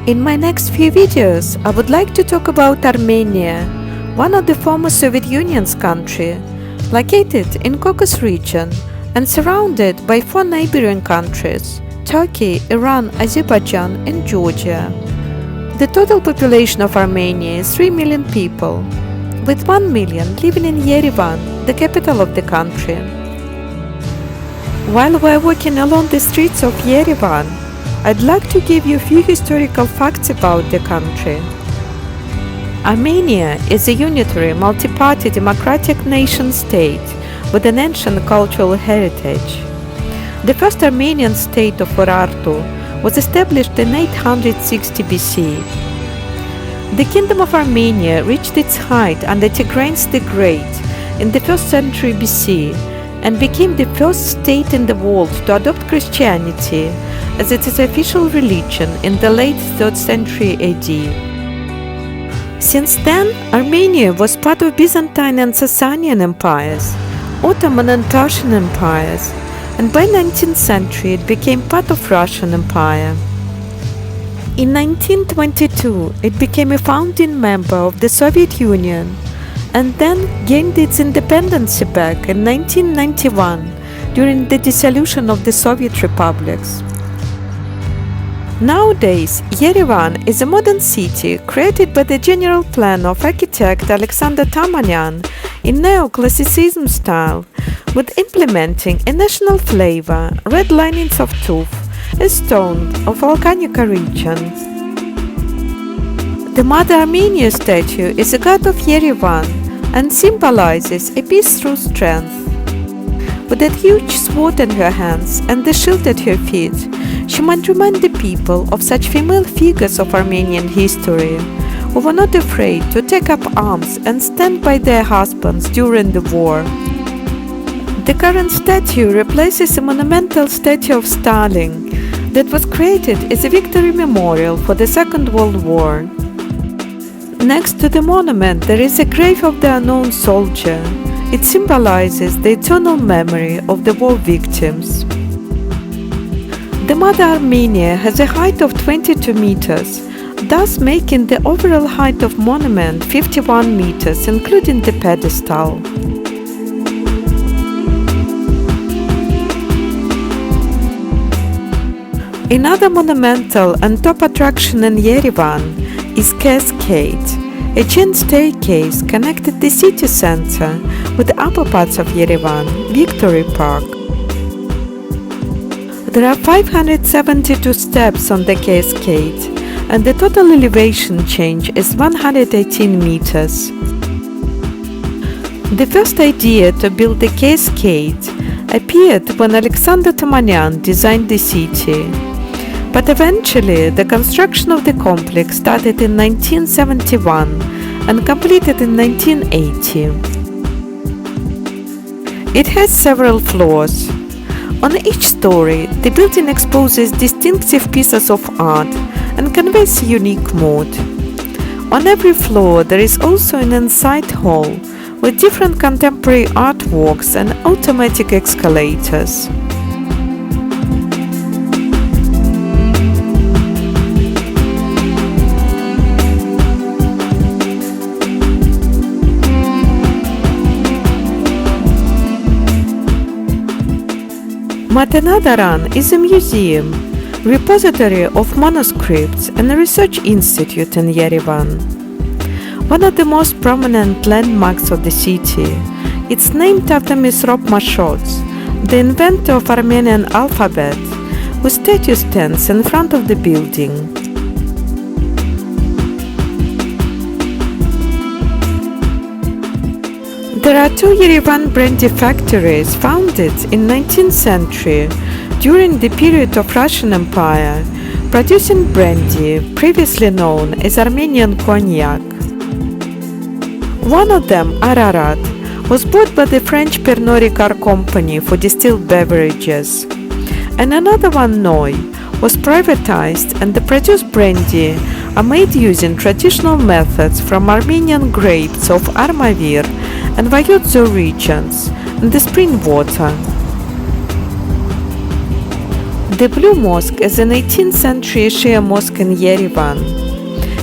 In my next few videos, I would like to talk about Armenia, one of the former Soviet Union's country, located in Caucasus region and surrounded by 4 neighboring countries: Turkey, Iran, Azerbaijan and Georgia. The total population of Armenia is 3 million people, with 1 million living in Yerevan, the capital of the country. While we're walking along the streets of Yerevan, I'd like to give you a few historical facts about the country. Armenia is a unitary, multi-party democratic nation-state with an ancient cultural heritage. The first Armenian state of Ararat was established in 860 BC. The Kingdom of Armenia reached its height under Tigranes the Great in the 1st century BC and became the first state in the world to adopt Christianity as its official religion in the late 3rd century AD. Since then, Armenia was part of Byzantine and Sasanian empires, Ottoman and Persian empires, and by 19th century it became part of Russian Empire. In 1922 it became a founding member of the Soviet Union and then gained its independence back in 1991 during the dissolution of the Soviet republics. Nowadays, Yerevan is a modern city created by the general plan of architect Alexander Tamanyan in neoclassicism style, with implementing a national flavor, red linings of tuff, a stone of volcanic origin. The Mother Armenia statue is a god of Yerevan and symbolizes a peace through strength. With that huge sword in her hands and the shield at her feet, she might remind the people of such female figures of Armenian history, who were not afraid to take up arms and stand by their husbands during the war. The current statue replaces a monumental statue of Stalin that was created as a victory memorial for the Second World War. Next to the monument there is a grave of the unknown soldier. It symbolizes the eternal memory of the war victims. The Mother Armenia has a height of 22 meters, thus making the overall height of monument 51 meters, including the pedestal. Another monumental and top attraction in Yerevan is Cascade, a chain staircase connected the city center with the upper parts of Yerevan, Victory Park. There are 572 steps on the Cascade, and the total elevation change is 118 meters. The first idea to build the Cascade appeared when Alexander Tamanyan designed the city, but eventually the construction of the complex started in 1971 and completed in 1980. It has several floors. On each story, the building exposes distinctive pieces of art and conveys a unique mood. On every floor there is also an inside hall with different contemporary artworks and automatic escalators. Matenadaran is a museum, repository of manuscripts and a research institute in Yerevan. One of the most prominent landmarks of the city, it's named after Misrop Mashots, the inventor of Armenian alphabet, whose statue stands in front of the building. There are 2 Yerevan Brandy factories founded in 19th century during the period of Russian Empire, producing brandy, previously known as Armenian cognac. One of them, Ararat, was bought by the French Pernod Ricard company for distilled beverages, and another one, Noi, was privatized, and the produced brandy are made using traditional methods from Armenian grapes of Armavir and Vayodzo regions and the spring water. The Blue Mosque is an 18th century Shia mosque in Yerevan.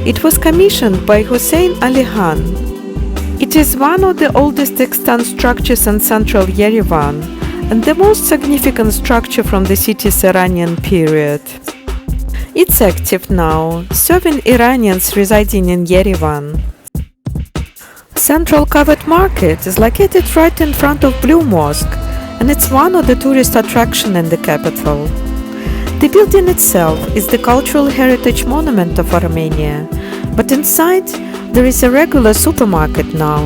It was commissioned by Hussein Ali Khan. It is one of the oldest extant structures in central Yerevan and the most significant structure from the city's Iranian period. It's active now, serving Iranians residing in Yerevan. Central Covered Market is located right in front of Blue Mosque, and it's one of the tourist attractions in the capital. The building itself is the cultural heritage monument of Armenia, but inside there is a regular supermarket now.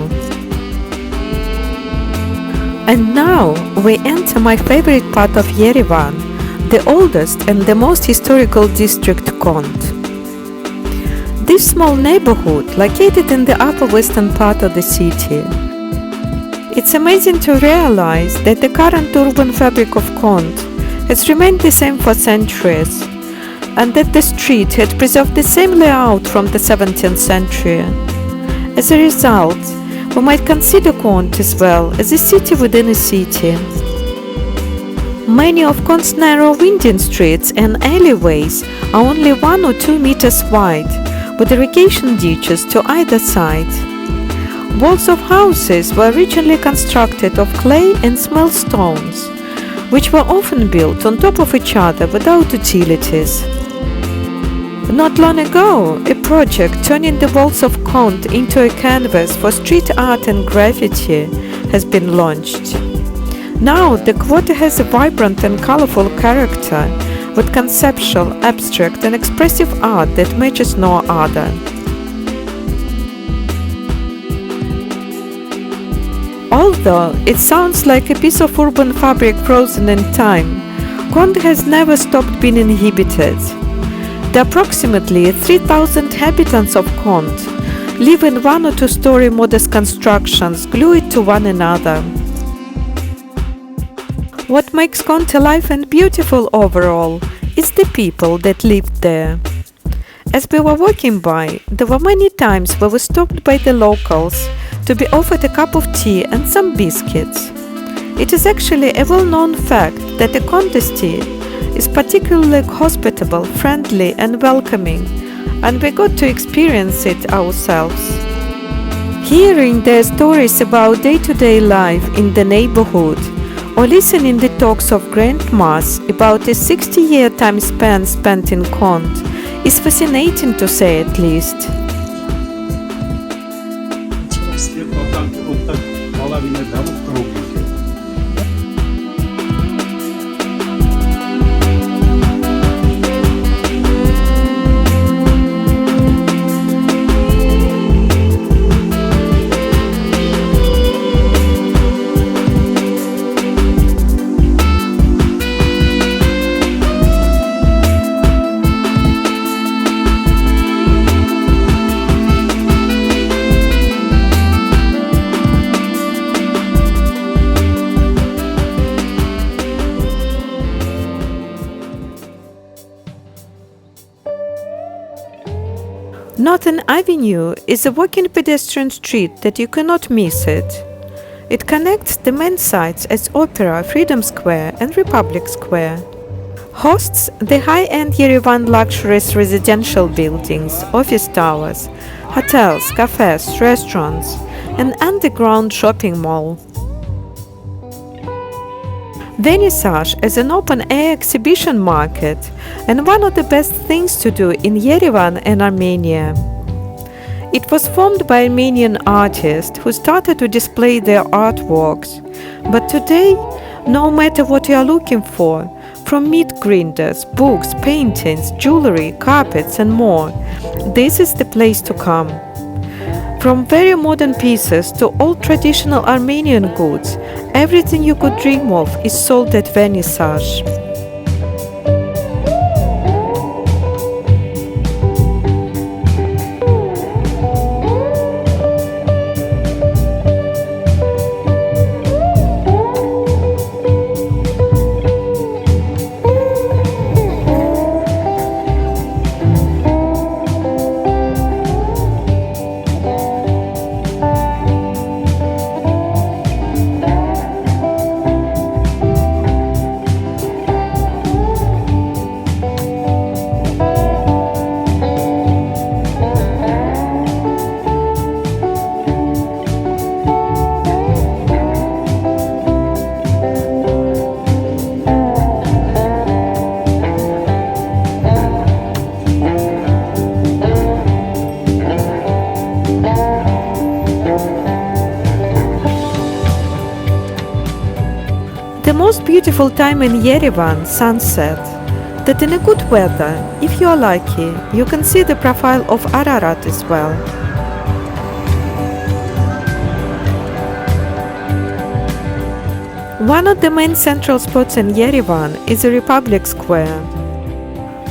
And now we enter my favorite part of Yerevan, the oldest and the most historical district, Kond. This small neighborhood, located in the upper western part of the city. It's amazing to realize that the current urban fabric of Kond has remained the same for centuries, and that the street had preserved the same layout from the 17th century. As a result, we might consider Kond as well as a city within a city. Many of Kond's narrow winding streets and alleyways are only 1 or 2 meters wide, with irrigation ditches to either side. Walls of houses were originally constructed of clay and small stones, which were often built on top of each other without utilities. Not long ago, a project turning the walls of Kond into a canvas for street art and graffiti has been launched. Now the quarter has a vibrant and colorful character, with conceptual, abstract and expressive art that matches no other. Although it sounds like a piece of urban fabric frozen in time, Kond has never stopped being inhabited. The approximately 3,000 inhabitants of Kond live in 1 or 2-story modest constructions glued to one another. What makes Kond alive and beautiful overall is the people that lived there. As we were walking by, there were many times where we stopped by the locals to be offered a cup of tea and some biscuits. It is actually a well-known fact that the Kondesti is particularly hospitable, friendly and welcoming, and we got to experience it ourselves. Hearing their stories about day-to-day life in the neighborhood, or listening the talks of grandmas about a 60-year time span spent in Kond is fascinating, to say at least. Northern Avenue is a walking pedestrian street that you cannot miss it. It connects the main sites as Opera, Freedom Square and Republic Square. Hosts the high-end Yerevan luxurious residential buildings, office towers, hotels, cafes, restaurants, and underground shopping mall. Vernissage is an open-air exhibition market and one of the best things to do in Yerevan and Armenia. It was formed by Armenian artists who started to display their artworks, but today, no matter what you are looking for, from meat grinders, books, paintings, jewelry, carpets and more, this is the place to come. From very modern pieces to old traditional Armenian goods, everything you could dream of is sold at Vernissage. most beautiful time in Yerevan, sunset, that in a good weather, if you are lucky, you can see the profile of Ararat as well. One of the main central spots in Yerevan is the Republic Square.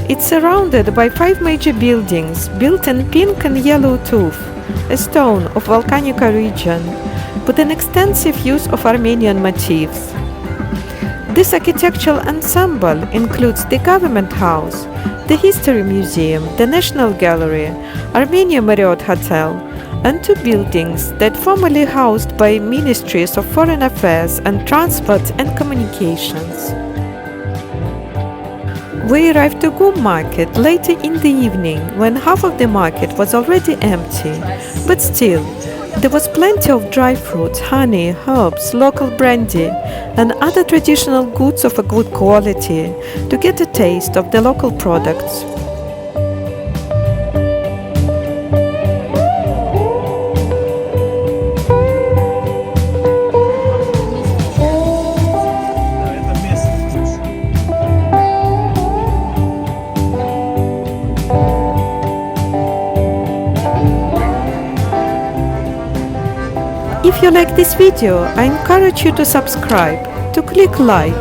It's surrounded by 5 major buildings built in pink and yellow tuff, a stone of volcanic origin, with an extensive use of Armenian motifs. This architectural ensemble includes the Government House, the History Museum, the National Gallery, Armenia Marriott Hotel, and 2 buildings that formerly housed by Ministries of Foreign Affairs and Transport and Communications. We arrived to Kond Market later in the evening when half of the market was already empty, but still, there was plenty of dry fruits, honey, herbs, local brandy, and other traditional goods of a good quality to get a taste of the local products. If you like this video, I encourage you to subscribe, to click like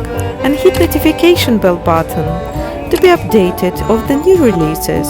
and hit notification bell button to be updated of the new releases.